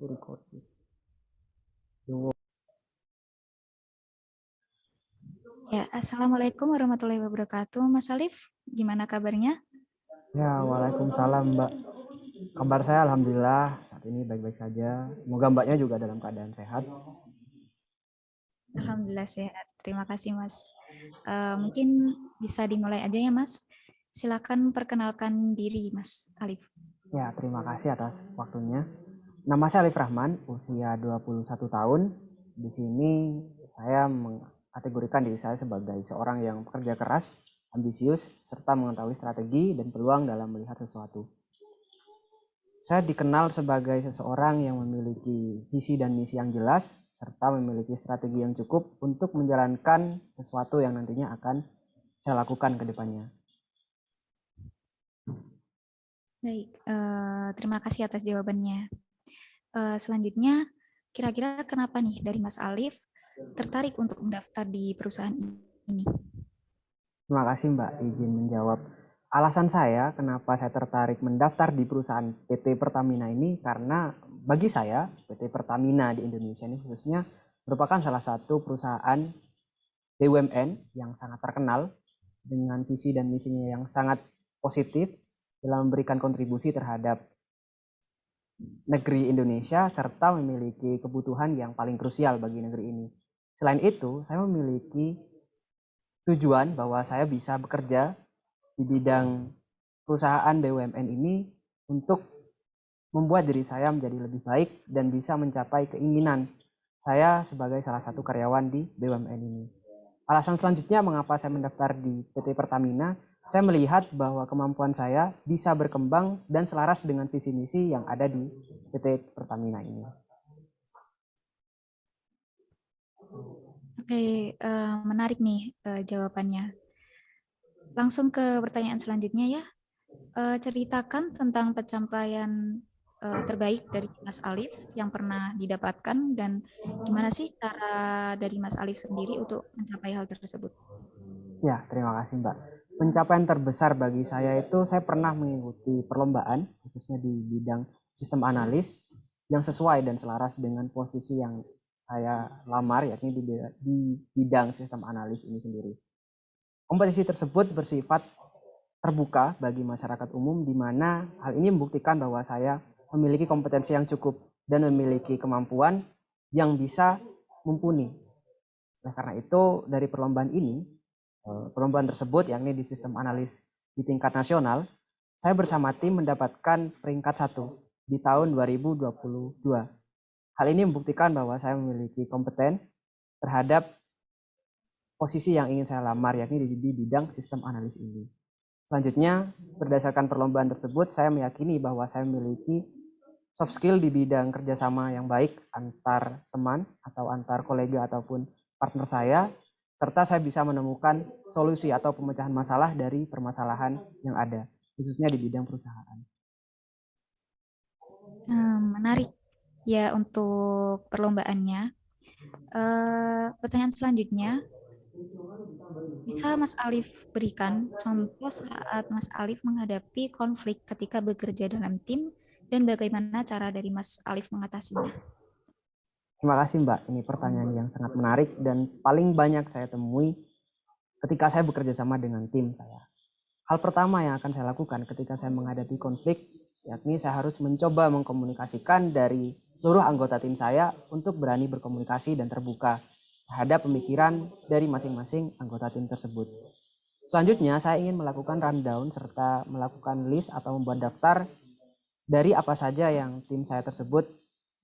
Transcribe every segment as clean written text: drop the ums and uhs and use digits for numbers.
Record. Ya, Assalamualaikum warahmatullahi wabarakatuh. Mas Alif, gimana kabarnya? Ya, waalaikumsalam Mbak. Kabar saya alhamdulillah saat ini baik-baik saja. Semoga Mbaknya juga dalam keadaan sehat. Alhamdulillah sehat. Terima kasih, Mas. Mungkin bisa dimulai aja ya, Mas. Silakan perkenalkan diri, Mas Alif. Ya, terima kasih atas waktunya. Nama saya Alif Rahman, usia 21 tahun. Di sini saya mengkategorikan diri saya sebagai seorang yang pekerja keras, ambisius, serta mengetahui strategi dan peluang dalam melihat sesuatu. Saya dikenal sebagai seseorang yang memiliki visi dan misi yang jelas, serta memiliki strategi yang cukup untuk menjalankan sesuatu yang nantinya akan saya lakukan ke depannya. Baik, terima kasih atas jawabannya. Selanjutnya, kira-kira kenapa nih dari Mas Alif tertarik untuk mendaftar di perusahaan ini? Terima kasih Mbak izin menjawab. Alasan saya kenapa saya tertarik mendaftar di perusahaan PT Pertamina ini karena bagi saya PT Pertamina di Indonesia ini khususnya merupakan salah satu perusahaan BUMN yang sangat terkenal dengan visi dan misinya yang sangat positif dalam memberikan kontribusi terhadap negeri Indonesia serta memiliki kebutuhan yang paling krusial bagi negeri ini. Selain itu, saya memiliki tujuan bahwa saya bisa bekerja di bidang perusahaan BUMN ini untuk membuat diri saya menjadi lebih baik dan bisa mencapai keinginan saya sebagai salah satu karyawan di BUMN ini. Alasan selanjutnya mengapa saya mendaftar di PT Pertamina, saya melihat bahwa kemampuan saya bisa berkembang dan selaras dengan visi misi yang ada di PT Pertamina ini. Oke, menarik nih jawabannya. Langsung ke pertanyaan selanjutnya ya. Ceritakan tentang pencapaian terbaik dari Mas Alif yang pernah didapatkan dan gimana sih cara dari Mas Alif sendiri untuk mencapai hal tersebut? Ya, terima kasih Mbak. Pencapaian terbesar bagi saya itu saya pernah mengikuti perlombaan khususnya di bidang sistem analis yang sesuai dan selaras dengan posisi yang saya lamar yakni di bidang sistem analis ini sendiri. Kompetisi tersebut bersifat terbuka bagi masyarakat umum di mana hal ini membuktikan bahwa saya memiliki kompetensi yang cukup dan memiliki kemampuan yang bisa mumpuni. Nah, karena itu dari perlombaan tersebut yakni di sistem analis di tingkat nasional, saya bersama tim mendapatkan peringkat 1 di tahun 2022. Hal ini membuktikan bahwa saya memiliki kompeten terhadap posisi yang ingin saya lamar yakni di bidang sistem analis ini. Selanjutnya, berdasarkan perlombaan tersebut, saya meyakini bahwa saya memiliki soft skill di bidang kerjasama yang baik antar teman atau antar kolega ataupun partner saya, serta saya bisa menemukan solusi atau pemecahan masalah dari permasalahan yang ada, khususnya di bidang perusahaan. Menarik ya untuk perlombaannya. Pertanyaan selanjutnya, bisa Mas Alif berikan contoh saat Mas Alif menghadapi konflik ketika bekerja dalam tim dan bagaimana cara dari Mas Alif mengatasinya? Terima kasih Mbak, ini pertanyaan yang sangat menarik dan paling banyak saya temui ketika saya bekerja sama dengan tim saya. Hal pertama yang akan saya lakukan ketika saya menghadapi konflik, yakni saya harus mencoba mengkomunikasikan dari seluruh anggota tim saya untuk berani berkomunikasi dan terbuka terhadap pemikiran dari masing-masing anggota tim tersebut. Selanjutnya, saya ingin melakukan rundown serta melakukan list atau membuat daftar dari apa saja yang tim saya tersebut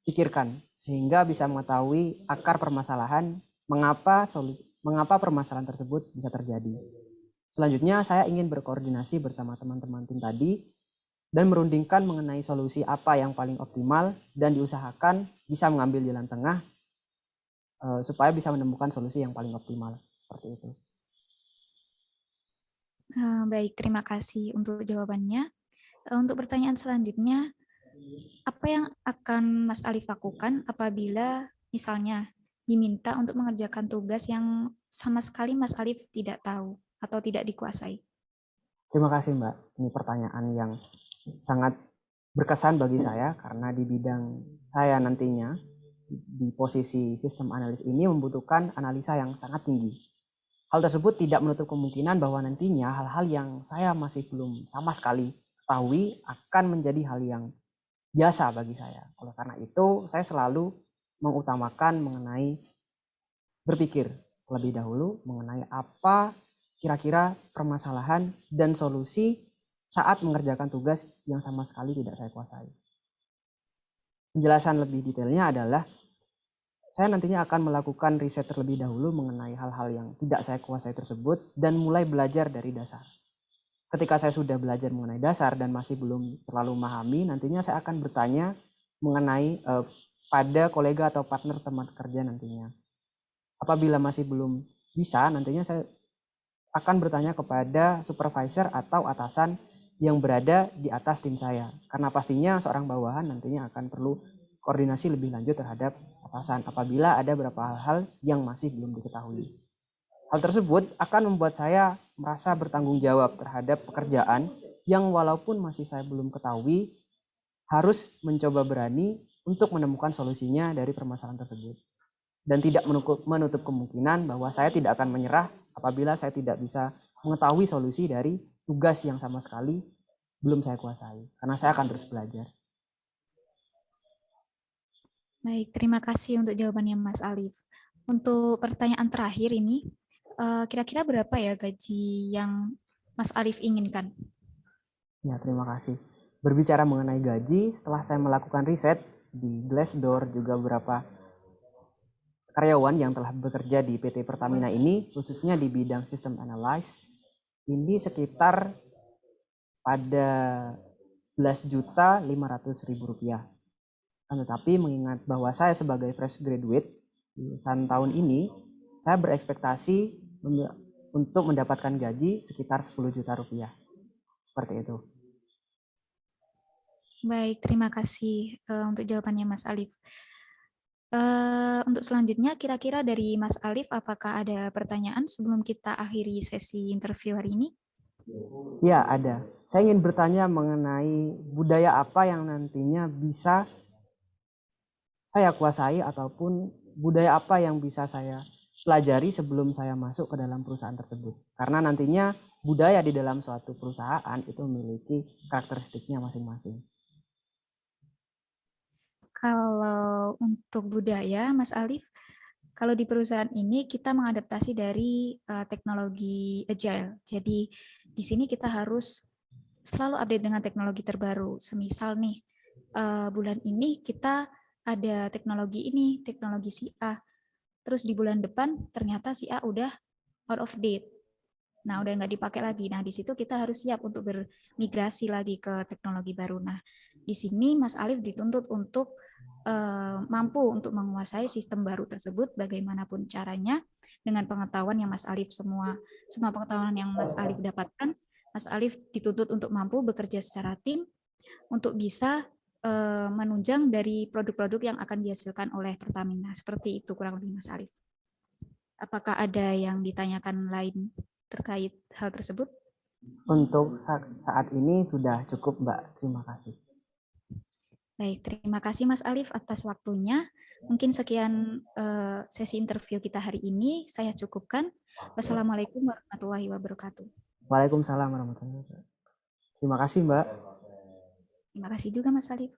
pikirkan, sehingga bisa mengetahui akar permasalahan, mengapa permasalahan tersebut bisa terjadi. Selanjutnya, saya ingin berkoordinasi bersama teman-teman tim tadi dan merundingkan mengenai solusi apa yang paling optimal dan diusahakan bisa mengambil jalan tengah supaya bisa menemukan solusi yang paling optimal. Seperti itu. Baik, terima kasih untuk jawabannya. Untuk pertanyaan selanjutnya, apa yang akan Mas Alif lakukan apabila misalnya diminta untuk mengerjakan tugas yang sama sekali Mas Alif tidak tahu atau tidak dikuasai? Terima kasih Mbak. Ini pertanyaan yang sangat berkesan bagi saya karena di bidang saya nantinya di posisi sistem analis ini membutuhkan analisa yang sangat tinggi. Hal tersebut tidak menutup kemungkinan bahwa nantinya hal-hal yang saya masih belum sama sekali ketahui akan menjadi hal yang biasa bagi saya. Oleh karena itu, saya selalu mengutamakan mengenai berpikir terlebih dahulu mengenai apa kira-kira permasalahan dan solusi saat mengerjakan tugas yang sama sekali tidak saya kuasai. Penjelasan lebih detailnya adalah saya nantinya akan melakukan riset terlebih dahulu mengenai hal-hal yang tidak saya kuasai tersebut dan mulai belajar dari dasar. Ketika saya sudah belajar mengenai dasar dan masih belum terlalu memahami, nantinya saya akan bertanya mengenai pada kolega atau partner teman kerja nantinya. Apabila masih belum bisa, nantinya saya akan bertanya kepada supervisor atau atasan yang berada di atas tim saya. Karena pastinya seorang bawahan nantinya akan perlu koordinasi lebih lanjut terhadap atasan apabila ada beberapa hal-hal yang masih belum diketahui. Hal tersebut akan membuat saya merasa bertanggung jawab terhadap pekerjaan yang walaupun masih saya belum ketahui, harus mencoba berani untuk menemukan solusinya dari permasalahan tersebut. Dan tidak menutup kemungkinan bahwa saya tidak akan menyerah apabila saya tidak bisa mengetahui solusi dari tugas yang sama sekali belum saya kuasai, karena saya akan terus belajar. Baik, terima kasih untuk jawabannya Mas Alif. Untuk pertanyaan terakhir ini, kira-kira berapa ya gaji yang Mas Alif inginkan? Ya, terima kasih. Berbicara mengenai gaji, setelah saya melakukan riset di Glassdoor juga beberapa karyawan yang telah bekerja di PT Pertamina ini, khususnya di bidang sistem analysis, ini sekitar pada 11.500.000 rupiah. Tetapi mengingat bahwa saya sebagai fresh graduate lulusan tahun ini, saya berekspektasi untuk mendapatkan gaji sekitar 10 juta rupiah. Seperti itu. Baik, terima kasih untuk jawabannya Mas Alif. Untuk selanjutnya, kira-kira dari Mas Alif, apakah ada pertanyaan sebelum kita akhiri sesi interview hari ini? Ya, ada. Saya ingin bertanya mengenai budaya apa yang nantinya bisa saya kuasai ataupun budaya apa yang bisa saya pelajari sebelum saya masuk ke dalam perusahaan tersebut. Karena nantinya budaya di dalam suatu perusahaan itu memiliki karakteristiknya masing-masing. Kalau untuk budaya, Mas Alif, kalau di perusahaan ini kita mengadaptasi dari teknologi agile. Jadi di sini kita harus selalu update dengan teknologi terbaru. Semisal nih, bulan ini kita ada teknologi ini, teknologi si A. Terus di bulan depan ternyata si A udah out of date. Nah, udah nggak dipakai lagi. Nah, di situ kita harus siap untuk bermigrasi lagi ke teknologi baru. Nah, di sini Mas Alif dituntut untuk mampu untuk menguasai sistem baru tersebut bagaimanapun caranya dengan pengetahuan yang Mas Alif semua pengetahuan yang Mas Alif dapatkan, Mas Alif dituntut untuk mampu bekerja secara tim untuk bisa menunjang dari produk-produk yang akan dihasilkan oleh Pertamina. Seperti itu kurang lebih Mas Alif. Apakah ada yang ditanyakan lain terkait hal tersebut? Untuk saat ini sudah cukup, Mbak. Terima kasih. Baik, terima kasih Mas Alif atas waktunya. Mungkin sekian sesi interview kita hari ini. Saya cukupkan. Wassalamualaikum warahmatullahi wabarakatuh. Waalaikumsalam warahmatullahi wabarakatuh. Terima kasih, Mbak. Terima kasih juga Mas Alif.